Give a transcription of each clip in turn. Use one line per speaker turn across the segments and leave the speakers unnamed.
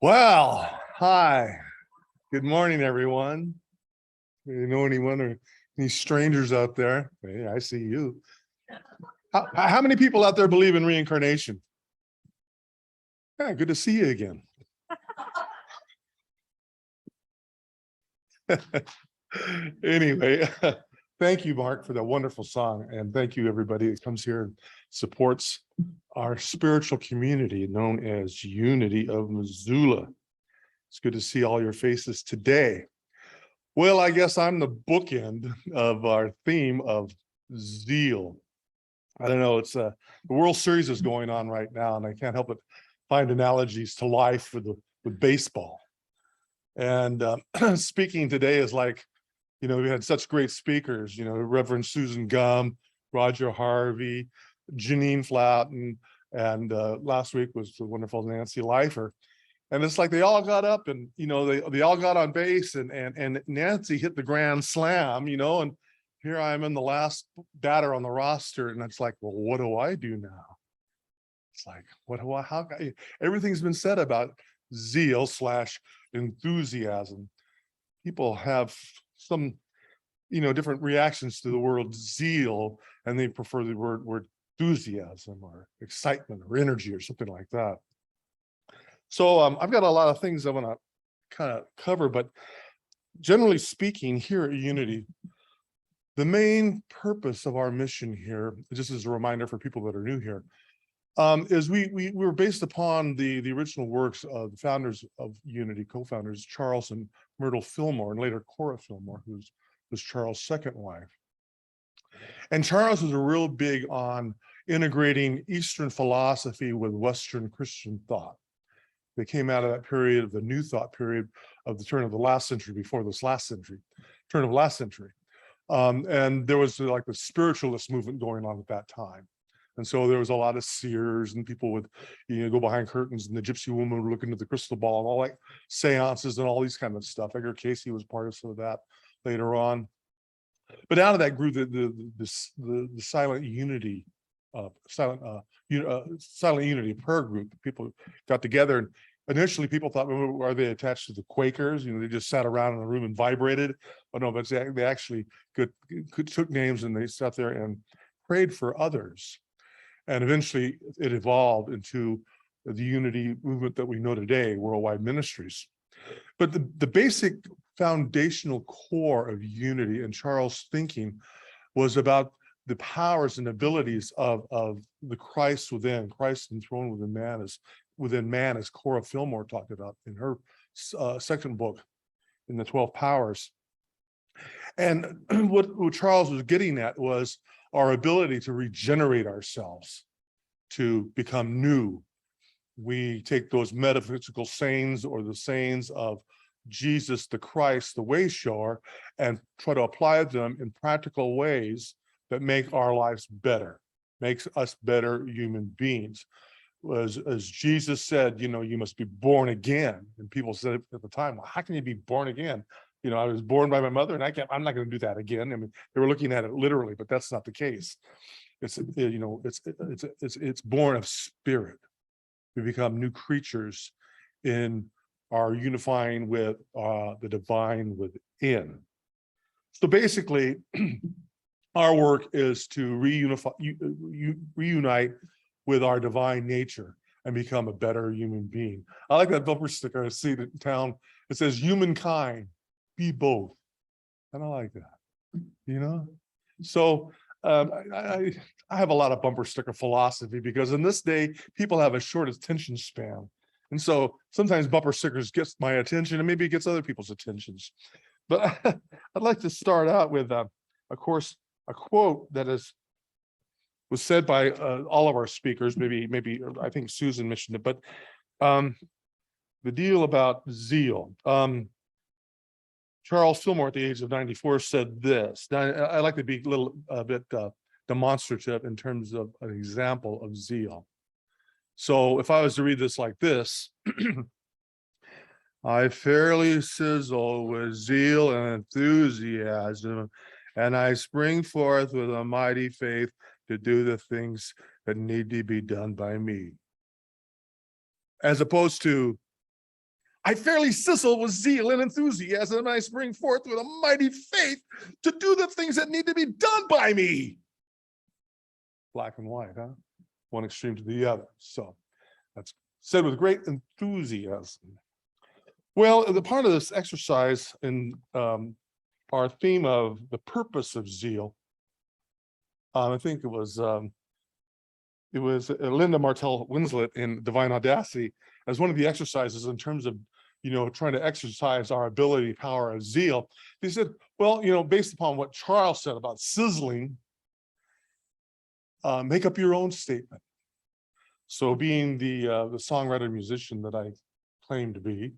Well, hi. Good morning, everyone. You know anyone or any strangers out there? Hey, I see you. How many people out there believe in reincarnation? Yeah, good to see you again. Anyway, thank you, Mark, for that wonderful song. And thank you, everybody that comes here and supports our spiritual community known as Unity of Missoula. It's good to see all your faces today. Well, I guess I'm the bookend of our theme of ZEAL. I don't know, it's the World Series is going on right now, and I can't help but find analogies to life with baseball. And speaking today is like, we had such great speakers, Reverend Susan Gum, Roger Harvey, Janine Flatten, and last week was the wonderful Nancy Leifer. And it's like they all got up and, they all got on base and Nancy hit the grand slam, and here I am in the last batter on the roster. And it's like, well, what do I do now? It's like, everything's been said about zeal / enthusiasm. People have some, different reactions to the word zeal, and they prefer the word enthusiasm or excitement or energy or something like that. So I've got a lot of things I want to kind of cover, but generally speaking, here at Unity, the main purpose of our mission here, just as a reminder for people that are new here, is we were based upon the original works of the founders of Unity, co-founders, Charles and Myrtle Fillmore, and later Cora Fillmore, who was Charles' second wife. And Charles was real big on integrating Eastern philosophy with Western Christian thought. They came out of that period of the New Thought period of the turn of the last century, before this last century, turn of last century. And there was like the spiritualist movement going on at that time. And so there was a lot of seers and people would, go behind curtains, and the gypsy woman would look into the crystal ball and all like seances and all these kind of stuff. Edgar Casey was part of some of that later on. But out of that grew the silent unity, silent unity prayer group. People got together, and initially people thought, well, are they attached to the Quakers? They just sat around in a room and vibrated. But no, but they actually took names and they sat there and prayed for others. And eventually it evolved into the unity movement that we know today, Worldwide Ministries. But the basic foundational core of unity in Charles' thinking was about the powers and abilities of the Christ within, Christ enthroned within man, as Cora Fillmore talked about in her second book in the 12 Powers. And what Charles was getting at was our ability to regenerate ourselves, to become new. We take those metaphysical sayings or the sayings of Jesus the Christ, the way shower, and try to apply them in practical ways that make our lives better, makes us better human beings. As Jesus said, you must be born again. And people said at the time, well, how can you be born again? I was born by my mother, and I'm not going to do that again. I mean, they were looking at it literally, but that's not the case. It's born of spirit. We become new creatures in our unifying with the divine within. So basically, our work is to reunite with our divine nature and become a better human being. I like that bumper sticker I see in town. It says, "Humankind, be both." And I like that, So I have a lot of bumper sticker philosophy, because in this day, people have a short attention span. And so sometimes bumper stickers gets my attention, and maybe it gets other people's attentions. But I'd like to start out with, of course, a quote that was said by all of our speakers. Maybe I think Susan mentioned it, but the deal about zeal. Charles Fillmore, at the age of 94, said this. Now, I like to be a bit demonstrative in terms of an example of zeal. So if I was to read this like this, I fairly sizzle with zeal and enthusiasm, and I spring forth with a mighty faith to do the things that need to be done by me. As opposed to, I fairly sizzle with zeal and enthusiasm, and I spring forth with a mighty faith to do the things that need to be done by me. Black and white, huh? One extreme to the other. So that's said with great enthusiasm. Well, the part of this exercise in our theme of the purpose of zeal, I think it was Linda Martell Winslet in Divine Audacity as one of the exercises in terms of, trying to exercise our ability, power of zeal. They said, well, based upon what Charles said about sizzling, make up your own statement. So being the songwriter musician that I claim to be,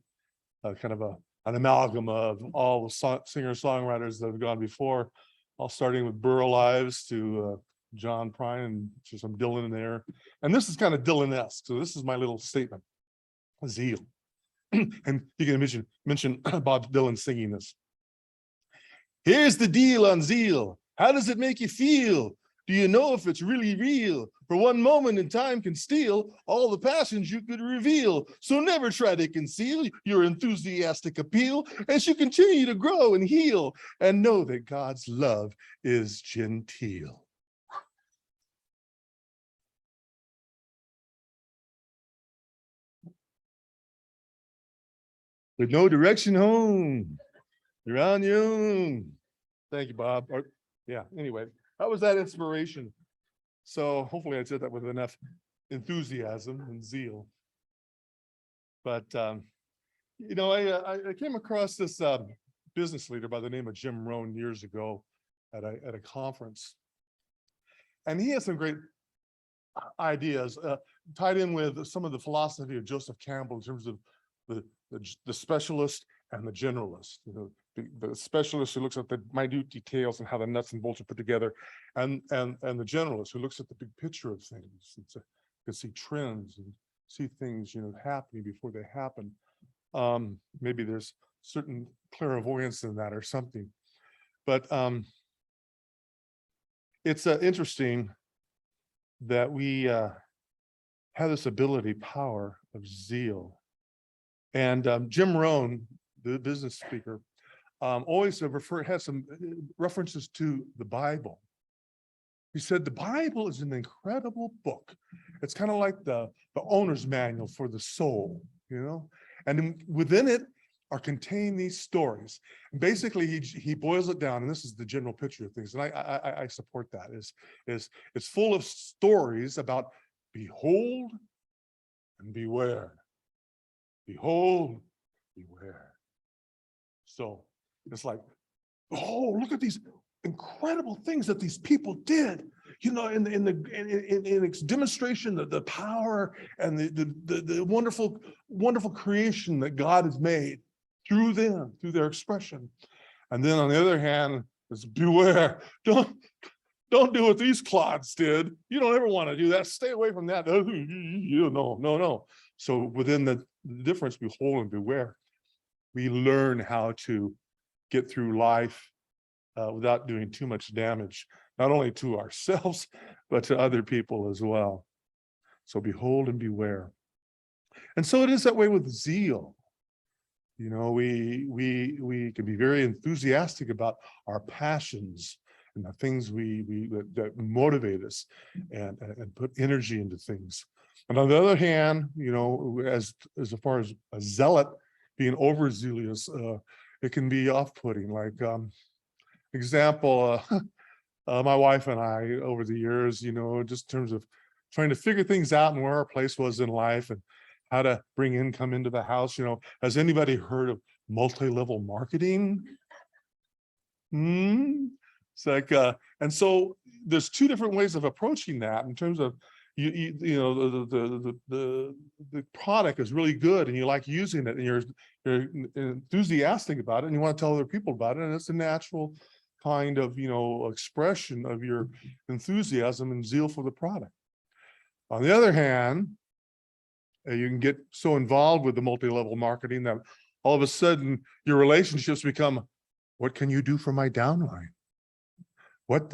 kind of an amalgam of all the singer-songwriters that have gone before, all starting with Burl Ives to John Prine and to some Dylan in there. And this is kind of Dylan-esque. So this is my little statement, zeal. And you can mention Bob Dylan singing this. Here's the deal on zeal. How does it make you feel? Do you know if it's really real? For one moment in time can steal all the passions you could reveal. So never try to conceal your enthusiastic appeal as you continue to grow and heal and know that God's love is genteel. With no direction home, you're on your own. Thank you, Bob. Yeah, anyway, that was that inspiration. So hopefully I said that with enough enthusiasm and zeal. But, I came across this business leader by the name of Jim Rohn years ago at a conference. And he has some great ideas tied in with some of the philosophy of Joseph Campbell in terms of the specialist and the generalist. The specialist who looks at the minute details and how the nuts and bolts are put together, and the generalist who looks at the big picture of things and can see trends and see things happening before they happen. Maybe there's certain clairvoyance in that or something, but it's interesting that we have this ability, power of zeal. And Jim Rohn, the business speaker, always had some references to the Bible. He said the Bible is an incredible book. It's kind of like the owner's manual for the soul, and within it are contained these stories. And basically, he boils it down, and this is the general picture of things, and I support that. It's full of stories about behold and beware. Behold, beware. So it's like, oh, look at these incredible things that these people did, in its demonstration of the power and the wonderful creation that God has made through them, through their expression. And then on the other hand, it's beware. Don't do what these clods did. You don't ever want to do that. Stay away from that. No. So within the difference, behold and beware, we learn how to get through life without doing too much damage, not only to ourselves, but to other people as well. So behold and beware. And so it is that way with zeal. We can be very enthusiastic about our passions and the things that motivate us and put energy into things. And on the other hand, as far as a zealot being overzealous, it can be off-putting. Like example, my wife and I over the years, just in terms of trying to figure things out and where our place was in life and how to bring income into the house. Has anybody heard of multi-level marketing? It's like, and so there's two different ways of approaching that in terms of the product is really good and you like using it and you're enthusiastic about it and you want to tell other people about it, and it's a natural kind of expression of your enthusiasm and zeal for the product. On the other hand, you can get so involved with the multi-level marketing that all of a sudden your relationships become, what can you do for my downline? What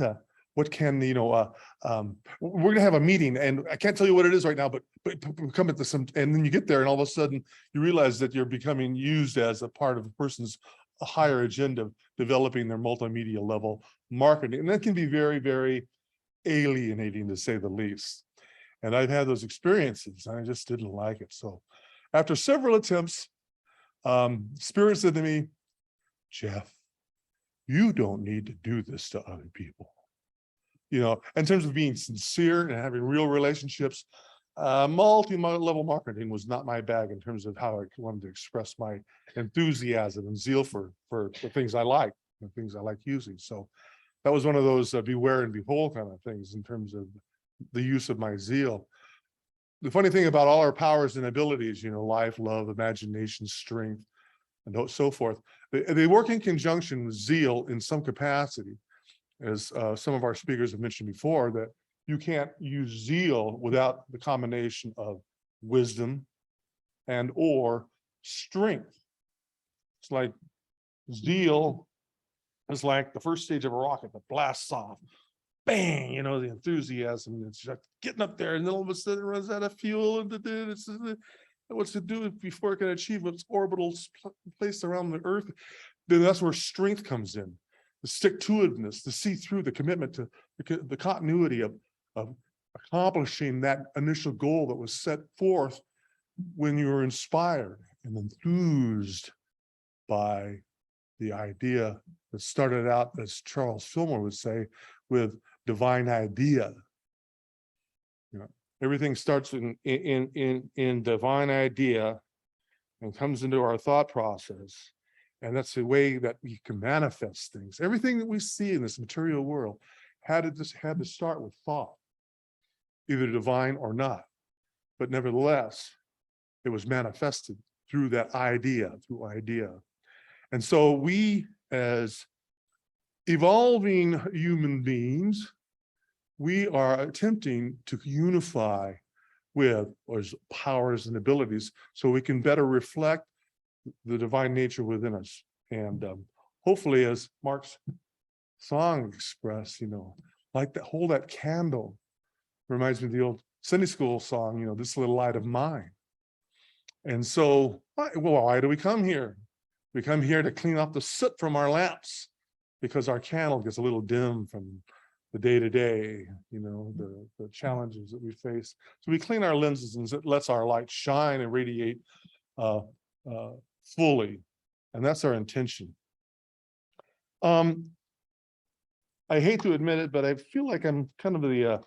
what can, we're going to have a meeting and I can't tell you what it is right now, but come at this, and then you get there and all of a sudden you realize that you're becoming used as a part of a person's higher agenda of developing their multimedia level marketing. And that can be very, very alienating, to say the least. And I've had those experiences and I just didn't like it. So after several attempts, Spirit said to me, Jeff, you don't need to do this to other people. In terms of being sincere and having real relationships, multi-level marketing was not my bag in terms of how I wanted to express my enthusiasm and zeal for the things I like, the things I like using. So that was one of those beware and behold kind of things in terms of the use of my zeal. The funny thing about all our powers and abilities, life, love, imagination, strength, and so forth, they work in conjunction with zeal in some capacity. As some of our speakers have mentioned before, that you can't use zeal without the combination of wisdom and or strength. It's like zeal is like the first stage of a rocket that blasts off. Bang, the enthusiasm, it's just getting up there, and then all of a sudden it runs out of fuel, and what's to do before it can achieve its orbital place around the Earth. Then that's where strength comes in. The stick-to-itiveness, the see-through, the commitment to the continuity of accomplishing that initial goal that was set forth when you were inspired and enthused by the idea that started out, as Charles Fillmore would say, with divine idea. Everything starts in divine idea and comes into our thought process. And that's the way that we can manifest things. Everything that we see in this material world had to start with thought, either divine or not. But nevertheless, it was manifested through that idea, And so we, as evolving human beings, we are attempting to unify with those powers and abilities so we can better reflect the divine nature within us. And hopefully, as Mark's song expressed, like that, hold that candle. Reminds me of the old Sunday school song, this little light of mine. And so, why do we come here? We come here to clean up the soot from our lamps because our candle gets a little dim from the day-to-day, the challenges that we face. So we clean our lenses and it lets our light shine and radiate fully, and that's our intention. I hate to admit it, but I feel like I'm kind of the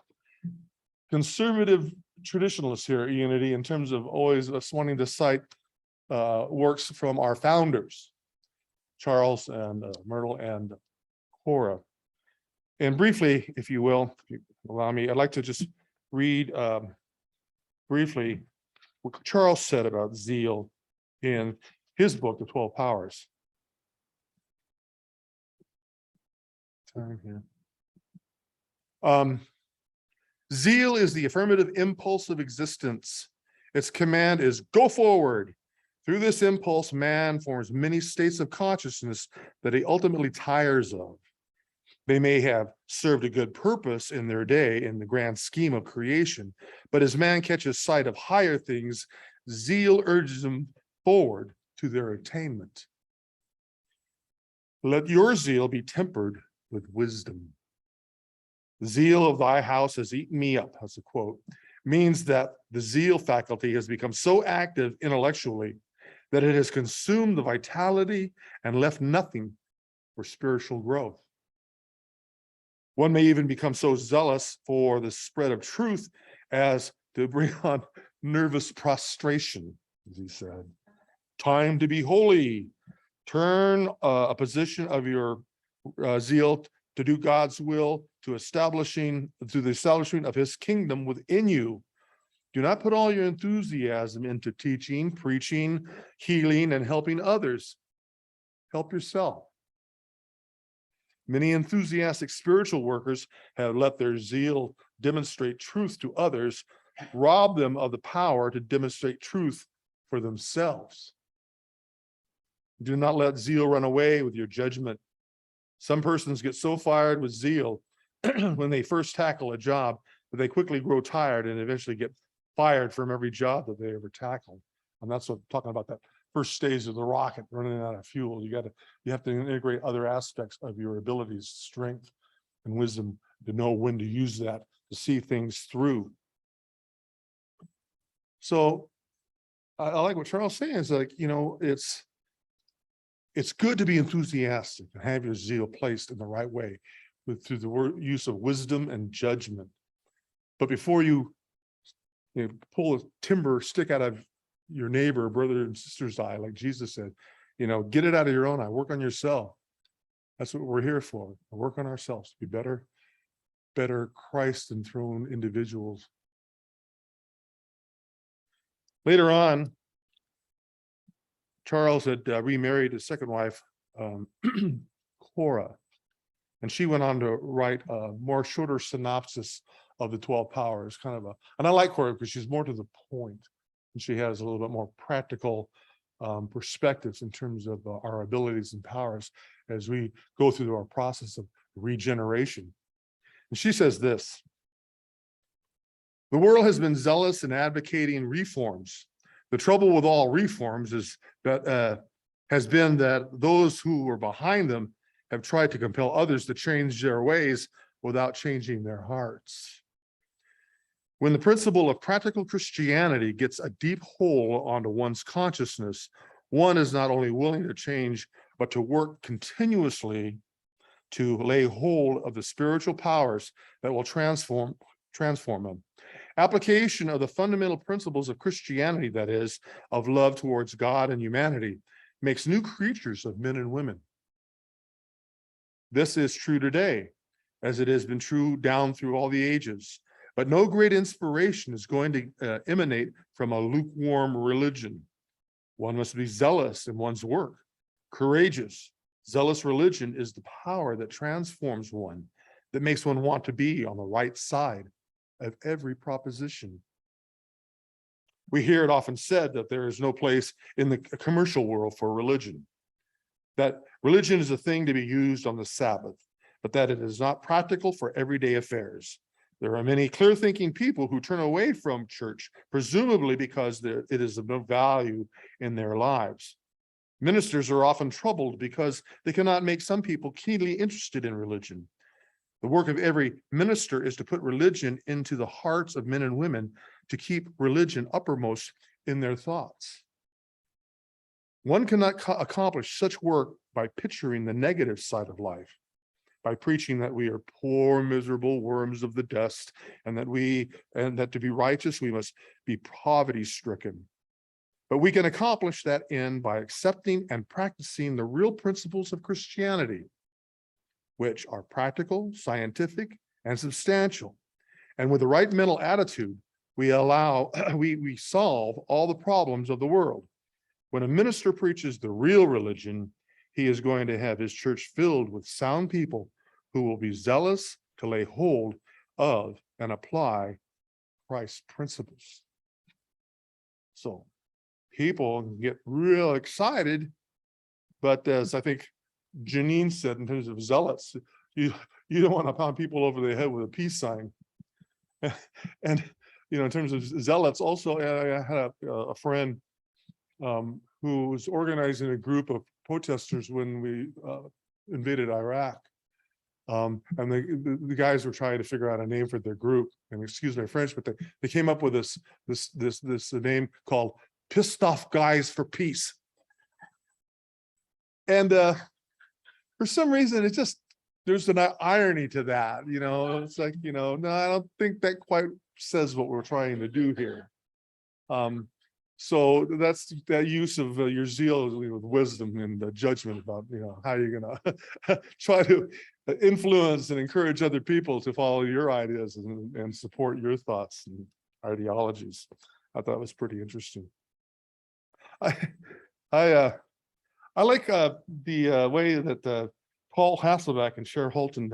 conservative traditionalist here at Unity in terms of always us wanting to cite works from our founders, Charles and Myrtle and Cora. And briefly, if you will, if you allow me, I'd like to just read briefly what Charles said about zeal in his book, The 12 Powers. Time here. Zeal is the affirmative impulse of existence. Its command is go forward. Through this impulse, man forms many states of consciousness that he ultimately tires of. They may have served a good purpose in their day in the grand scheme of creation, but as man catches sight of higher things, zeal urges him forward to their attainment. Let your zeal be tempered with wisdom. The zeal of thy house has eaten me up, that's a quote, means that the zeal faculty has become so active intellectually that it has consumed the vitality and left nothing for spiritual growth. One may even become so zealous for the spread of truth as to bring on nervous prostration, as he said. Time to be holy. Turn a position of your zeal to do God's will, to the establishment of his kingdom within you. Do not put all your enthusiasm into teaching, preaching, healing, and helping others. Help yourself. Many enthusiastic spiritual workers have let their zeal demonstrate truth to others, rob them of the power to demonstrate truth for themselves. Do not let zeal run away with your judgment. Some persons get so fired with zeal when they first tackle a job, but they quickly grow tired and eventually get fired from every job that they ever tackled. And that's what I'm talking about, that first stage of the rocket running out of fuel. You have to integrate other aspects of your abilities, strength and wisdom to know when to use that to see things through. So I like what Charles is saying, is like, it's good to be enthusiastic and have your zeal placed in the right way through the use of wisdom and judgment. But before you pull a timber stick out of your neighbor, brother and sister's eye, like Jesus said, get it out of your own eye, work on yourself. That's what we're here for. Work on ourselves to be better Christ enthroned individuals. Later on, Charles had remarried his second wife, Cora, and she went on to write a more shorter synopsis of the 12 powers, and I like Cora because she's more to the point, and she has a little bit more practical perspectives in terms of our abilities and powers as we go through our process of regeneration. And she says this: the world has been zealous in advocating reforms. The trouble with all reforms is that has been that those who were behind them have tried to compel others to change their ways without changing their hearts. When the principle of practical Christianity gets a deep hold onto one's consciousness, one is not only willing to change, but to work continuously to lay hold of the spiritual powers that will transform them. Application of the fundamental principles of Christianity, that is, of love towards God and humanity, makes new creatures of men and women. This is true today, as it has been true down through all the ages. But no great inspiration is going to emanate from a lukewarm religion. One must be zealous in one's work, courageous. Zealous religion is the power that transforms one, that makes one want to be on the right side of every proposition. We hear it often said that there is no place in the commercial world for religion, that religion is a thing to be used on the Sabbath, but that it is not practical for everyday affairs. There are many clear-thinking people who turn away from church, presumably because it is of no value in their lives. Ministers are often troubled because they cannot make some people keenly interested in religion. The work of every minister is to put religion into the hearts of men and women, to keep religion uppermost in their thoughts. One cannot accomplish such work by picturing the negative side of life, by preaching that we are poor, miserable worms of the dust, and that to be righteous, we must be poverty-stricken. But we can accomplish that end by accepting and practicing the real principles of Christianity, which are practical, scientific, and substantial. And with the right mental attitude, we solve all the problems of the world. When a minister preaches the real religion, he is going to have his church filled with sound people who will be zealous to lay hold of and apply Christ's principles. So people get real excited, but as I think Janine said, in terms of zealots, you don't want to pound people over the head with a peace sign. And in terms of zealots, also I had a friend who was organizing a group of protesters when we invaded Iraq. And the guys were trying to figure out a name for their group. And excuse my French, but they came up with this name called "Pissed Off Guys for Peace." And for some reason, there's an irony to that. It's like, no, I don't think that quite says what we're trying to do here. So that's that use of your zeal with wisdom and judgment about, how you're going to try to influence and encourage other people to follow your ideas and support your thoughts and ideologies. I thought it was pretty interesting. I like the way that Paul Hasselbeck and Cher Holton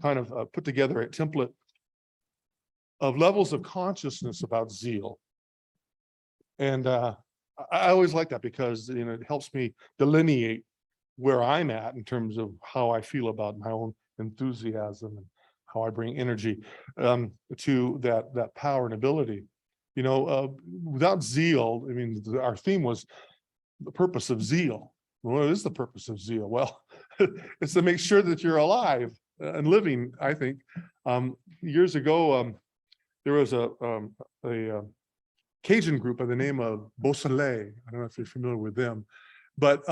kind of put together a template of levels of consciousness about zeal. And I always like that because it helps me delineate where I'm at in terms of how I feel about my own enthusiasm and how I bring energy to that power and ability. You know, without zeal, I mean, our theme was the purpose of zeal. What is the purpose of zeal? Well, it's to make sure that you're alive and living. I think years ago, there was a Cajun group by the name of Beausoleil. I don't know if you're familiar with them, but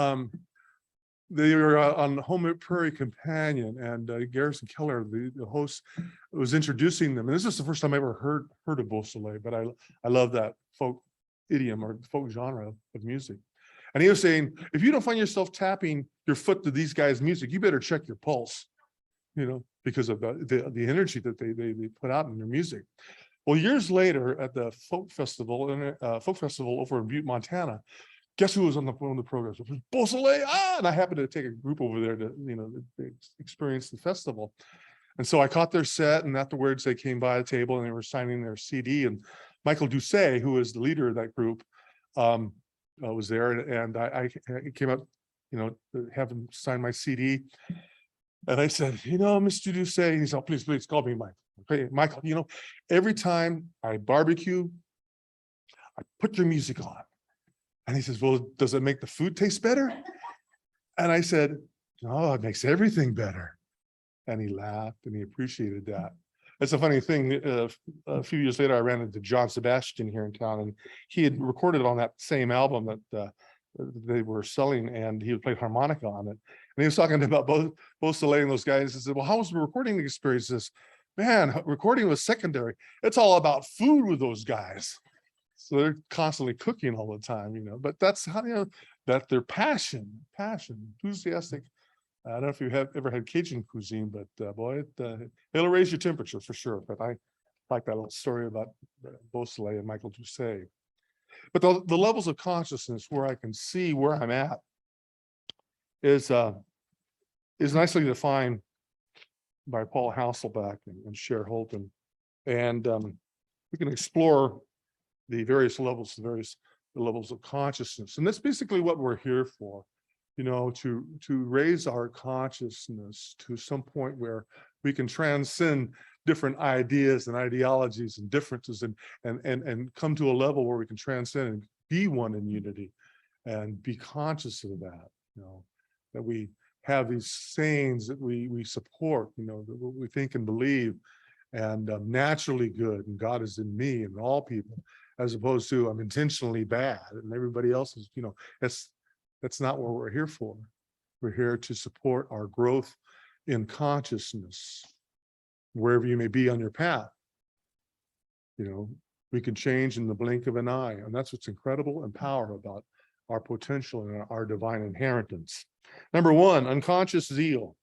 they were on Home Prairie Companion, and Garrison Keller, the host, was introducing them. And this is the first time I ever heard of Beausoleil, but I love that folk idiom or folk genre of music. And he was saying, if you don't find yourself tapping your foot to these guys' music, you better check your pulse, you know, because of the energy that they put out in their music. Well, years later at the folk festival over in Butte, Montana, guess who was on the program? It was Beausoleil. And I happened to take a group over there to, you know, experience the festival. And so I caught their set, and afterwards they came by the table and they were signing their CD. And Michael Doucet, who is the leader of that group, was there, and I came up, you know, to have him sign my CD. And I said, you know, Mr. Doucet, he said, oh, please call me Michael. Okay, Michael, you know, every time I barbecue, I put your music on. And he says, well, does it make the food taste better? And I said, no, it makes everything better. And he laughed and he appreciated that. It's a funny thing. A few years later, I ran into John Sebastian here in town, and he had recorded on that same album that they were selling, and he had played harmonica on it. And he was talking about both Beausoleil and those guys. He said, well, how was the recording experience? This, man, recording was secondary. It's all about food with those guys. So they're constantly cooking all the time, you know, but that's how, you know, that their passion, enthusiastic. I don't know if you have ever had Cajun cuisine, but boy, it'll raise your temperature for sure. But I like that little story about Beausoleil and Michael Doucet. But the levels of consciousness where I can see where I'm at is nicely defined by Paul Hasselbeck and Cher Holton. And we can explore the various levels, the levels of consciousness. And that's basically what we're here for. You know, to raise our consciousness to some point where we can transcend different ideas and ideologies and differences and come to a level where we can transcend and be one in unity and be conscious of that, you know, that we have these sayings that we support, you know, that what we think and believe, and naturally good, and God is in me and all people, as opposed to I'm intentionally bad and everybody else is, you know, that's not what we're here for. We're here to support our growth in consciousness, wherever you may be on your path. You know, we can change in the blink of an eye, and that's what's incredible and powerful about our potential and our divine inheritance. Number one, unconscious zeal,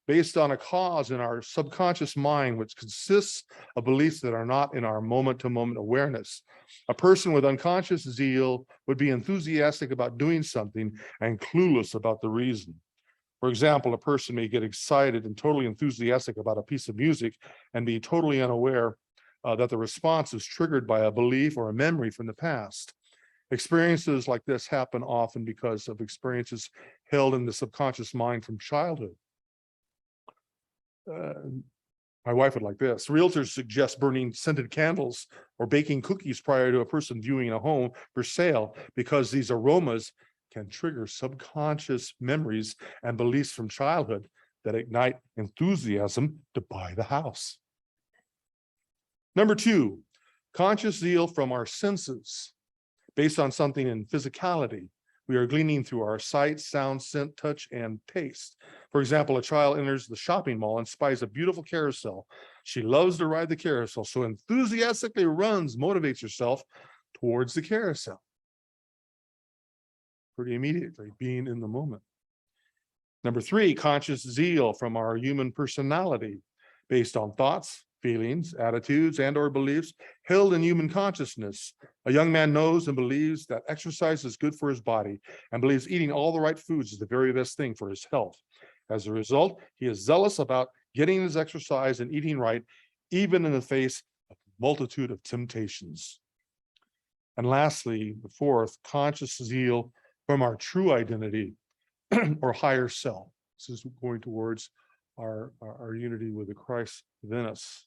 based on a cause in our subconscious mind, which consists of beliefs that are not in our moment-to-moment awareness. A person with unconscious zeal would be enthusiastic about doing something and clueless about the reason. For example, a person may get excited and totally enthusiastic about a piece of music and be totally unaware that the response is triggered by a belief or a memory from the past. Experiences like this happen often because of experiences held in the subconscious mind from childhood. My wife would like this. Realtors suggest burning scented candles or baking cookies prior to a person viewing a home for sale because these aromas can trigger subconscious memories and beliefs from childhood that ignite enthusiasm to buy the house. Number two, conscious zeal from our senses, based on something in physicality. We are gleaning through our sight, sound, scent, touch, and taste. For example, a child enters the shopping mall and spies a beautiful carousel. She loves to ride the carousel, so enthusiastically motivates herself towards the carousel. Pretty immediately, being in the moment. Number three, conscious zeal from our human personality, based on thoughts, feelings, attitudes, and/or beliefs held in human consciousness. A young man knows and believes that exercise is good for his body and believes eating all the right foods is the very best thing for his health. As a result, he is zealous about getting his exercise and eating right, even in the face of a multitude of temptations. And lastly, the fourth, conscious zeal from our true identity or higher self. This is going towards our unity with the Christ within us,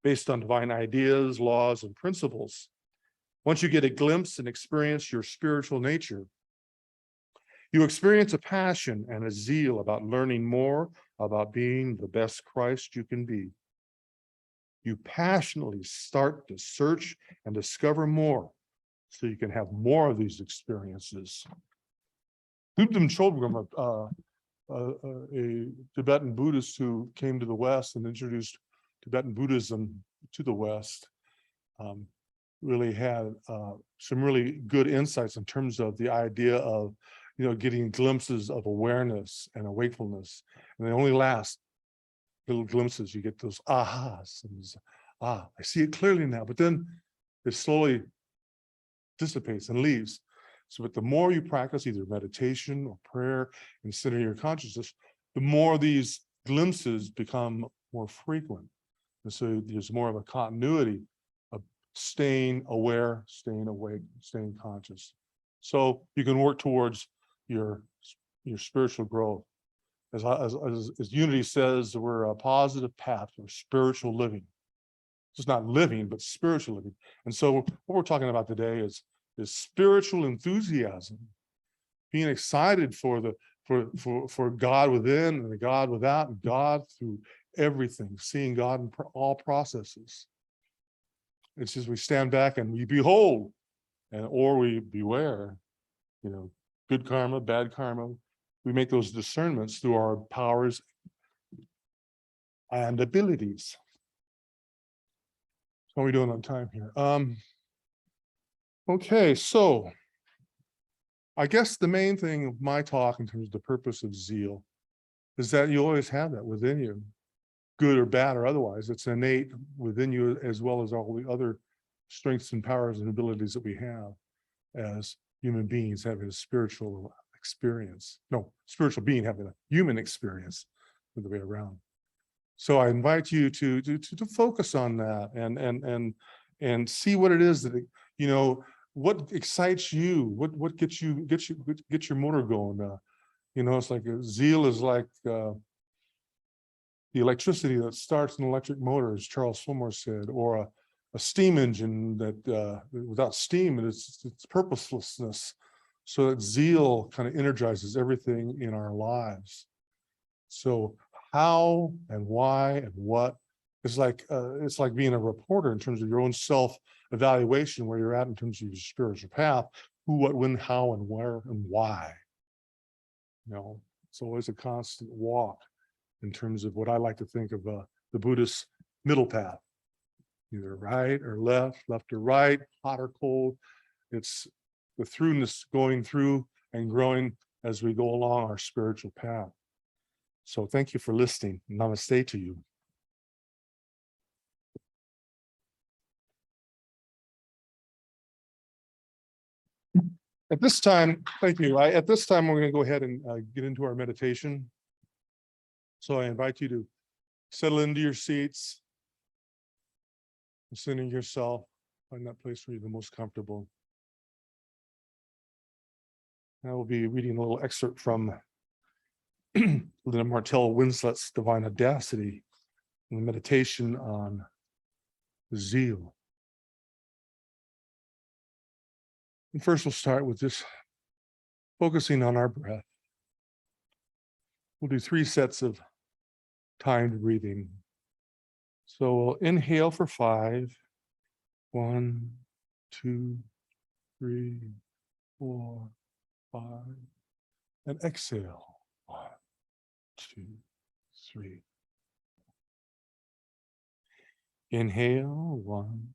based on divine ideas, laws, and principles. Once you get a glimpse and experience your spiritual nature, you experience a passion and a zeal about learning more about being the best Christ you can be. You passionately start to search and discover more so you can have more of these experiences. Thubten Chodron, a Tibetan Buddhist who came to the West and introduced Tibetan Buddhism to the West, really had some really good insights in terms of the idea of, getting glimpses of awareness and wakefulness. And they only last little glimpses. You get those ahas, and I see it clearly now, but then it slowly dissipates and leaves. So, but the more you practice either meditation or prayer and center your consciousness, the more these glimpses become more frequent. And so there's more of a continuity of staying aware, staying awake, staying conscious. So you can work towards your spiritual growth. As Unity says, we're a positive path for spiritual living. It's not living, but spiritual living. And so what we're talking about today is spiritual enthusiasm, being excited for God within and the God without, and God through everything, seeing God in all processes. It's as we stand back and we behold, or we beware, good karma, bad karma. We make those discernments through our powers and abilities. How are we doing on time here? Okay, so I guess the main thing of my talk in terms of the purpose of zeal is that you always have that within you, good or bad or otherwise. It's innate within you, as well as all the other strengths and powers and abilities that we have as human beings having a spiritual experience. No, spiritual being having a human experience with the way around. So I invite you to focus on that and see what it is that, what excites you, what gets your motor going. It's like zeal is like the electricity that starts an electric motor, as Charles Fillmore said, or a steam engine that without steam, it's purposelessness. So that zeal kind of energizes everything in our lives. So how and why and what is it's like being a reporter in terms of your own self-evaluation, where you're at in terms of your spiritual path, who, what, when, how, and where, and why. It's always a constant walk in terms of what I like to think of the Buddhist middle path, either right or left or right, hot or cold. It's the throughness going through and growing as we go along our spiritual path. So thank you for listening. Namaste to you. At this time, thank you. At this time, we're going to go ahead and get into our meditation. So I invite you to settle into your seats, centering yourself, find that place where you're the most comfortable. I will be reading a little excerpt from Linda Martell Winslet's Divine Audacity, and the meditation on zeal. And first, we'll start with just focusing on our breath. We'll do 3 sets of timed breathing. So we'll inhale for 5. 1, 2, 3, 4, 5. And exhale. 1, 2, 3. Inhale. 1.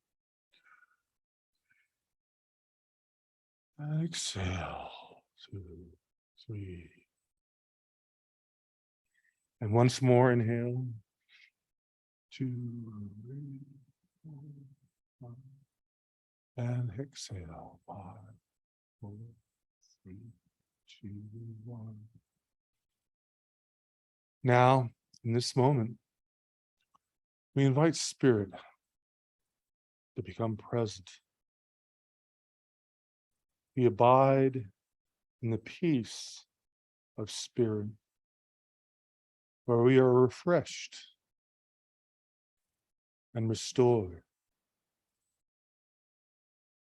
Exhale. 2, 3. And once more, inhale. 2, 3, 4, 5. And exhale. 5, 4, 3, 2, 1. Now, in this moment, we invite spirit to become present. We abide in the peace of spirit, where we are refreshed and restored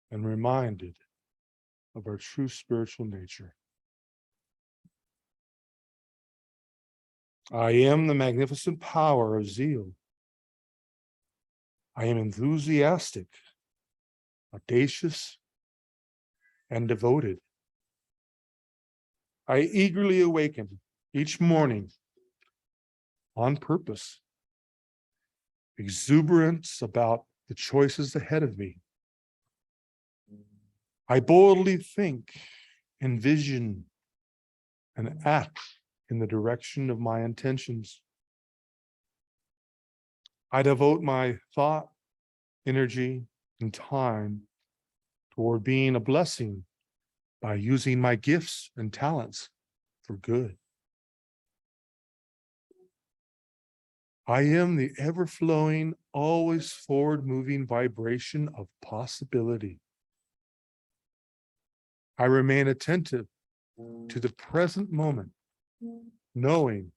and reminded of our true spiritual nature. I am the magnificent power of zeal. I am enthusiastic, audacious, and devoted. I eagerly awaken each morning on purpose, exuberance about the choices ahead of me. I boldly think, envision, and act in the direction of my intentions. I devote my thought, energy, and time toward being a blessing by using my gifts and talents for good. I am the ever-flowing, always forward-moving vibration of possibility. I remain attentive to the present moment, knowing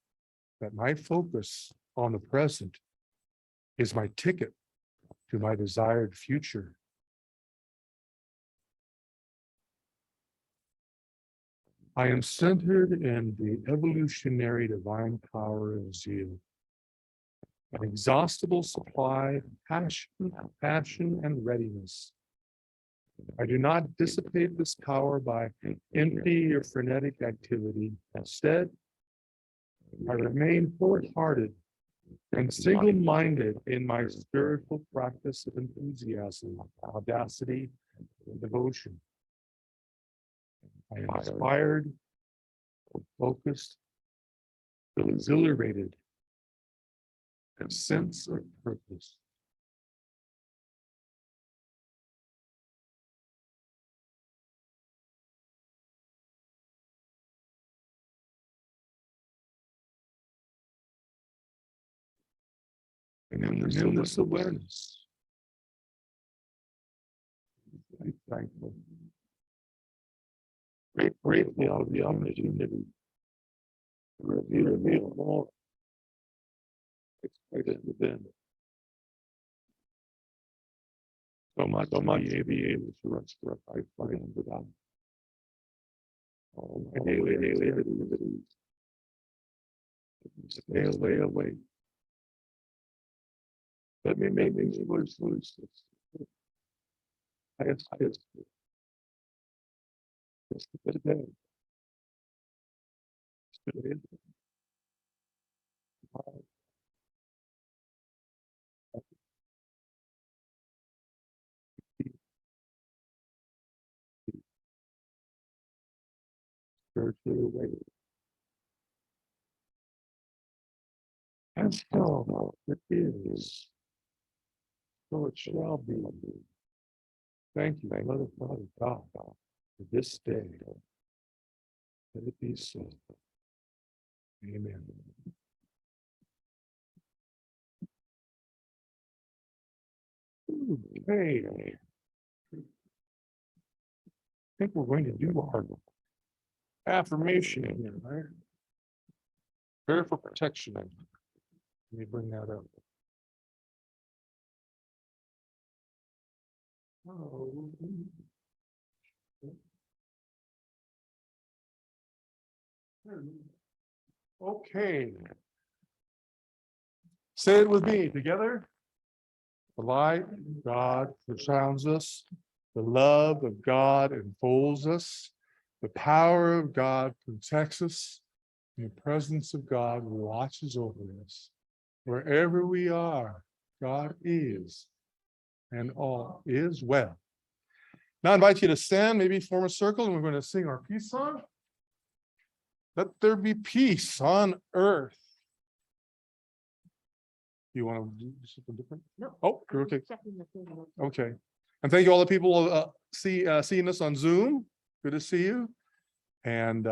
that my focus on the present is my ticket to my desired future. I am centered in the evolutionary divine power of zeal, an exhaustible supply of passion, and readiness. I do not dissipate this power by empty or frenetic activity. Instead, I remain wholehearted and single-minded in my spiritual practice of enthusiasm, audacity, and devotion. I am inspired, focused, exhilarated, and a sense of purpose. And in this awareness, I'm thankful, grateful of the opportunity to reveal more expected within. So much to be able to restore by fighting without all my daily activities. Stay away. Let me make things loose. Highest. Just a bit of day. Spiritually awakened. And so it is. So it shall be. Thank you, Mother, Father, God, for this day. Let it be so. Amen. Okay. I think we're going to do our affirmation here, right? Prayer for protection. Let me bring that up. Oh. Okay. Say it with me together. The light of God surrounds us. The love of God enfolds us. The power of God protects us. And the presence of God watches over us. Wherever we are, God is, and all is well. Now I invite you to stand, maybe form a circle, and we're going to sing our peace song. Let there be peace on earth. You want to do something different? No. Oh, you're okay. Okay. And thank you all the people seeing us on Zoom. Good to see you. And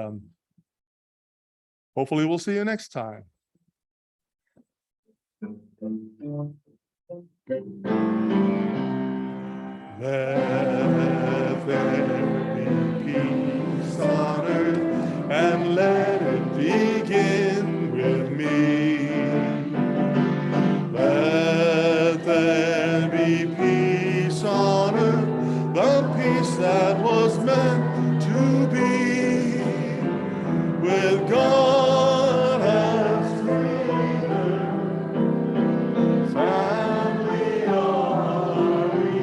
hopefully we'll see you next time. Let there be peace on earth, and let it begin with me. peace that was meant to be with God as Creator. Family are we.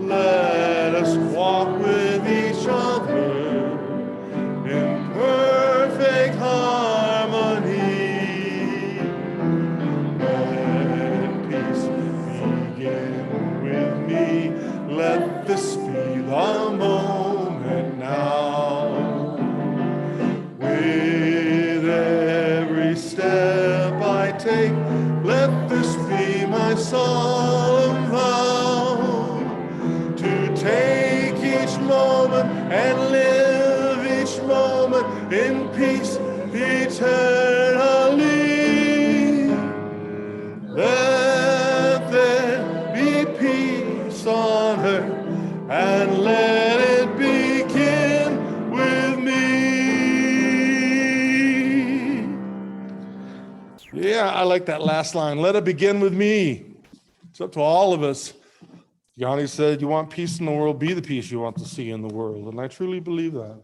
Let us walk with each other in perfect harmony. Let peace begin with me. Let this be the moment now. With every step I take, let this be my solemn vow to take each moment and live each moment in peace eternally. Let there be peace on earth, and let it begin with me. Yeah, I like that last line. Let it begin with me. It's up to all of us. Yanni said, you want peace in the world, be the peace you want to see in the world. And I truly believe that.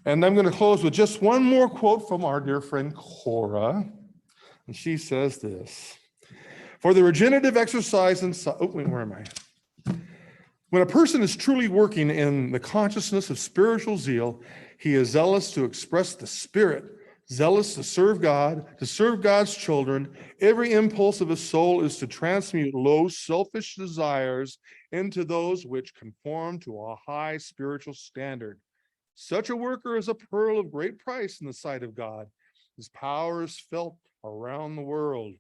And I'm going to close with just one more quote from our dear friend Cora. And she says this: for the regenerative exercise inside, where am I? When a person is truly working in the consciousness of spiritual zeal, he is zealous to express the Spirit, zealous to serve God, to serve God's children. Every impulse of his soul is to transmute low, selfish desires into those which conform to a high spiritual standard. Such a worker is a pearl of great price in the sight of God. His power is felt around the world.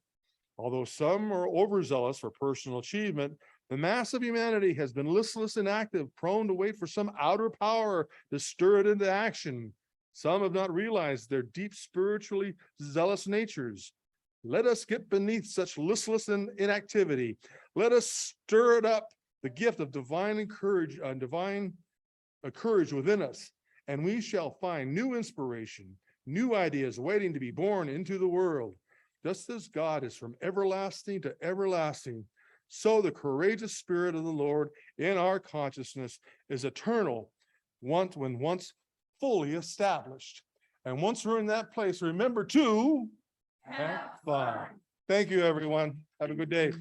Although some are overzealous for personal achievement, the mass of humanity has been listless and active, prone to wait for some outer power to stir it into action. Some have not realized their deep spiritually zealous natures. Let us get beneath such listless inactivity. Let us stir it up, the gift of divine courage within us, and we shall find new inspiration, new ideas waiting to be born into the world. Just as God is from everlasting to everlasting, so the courageous Spirit of the Lord in our consciousness is eternal when once fully established. And once we're in that place, remember to have fun. Thank you, everyone. Have a good day.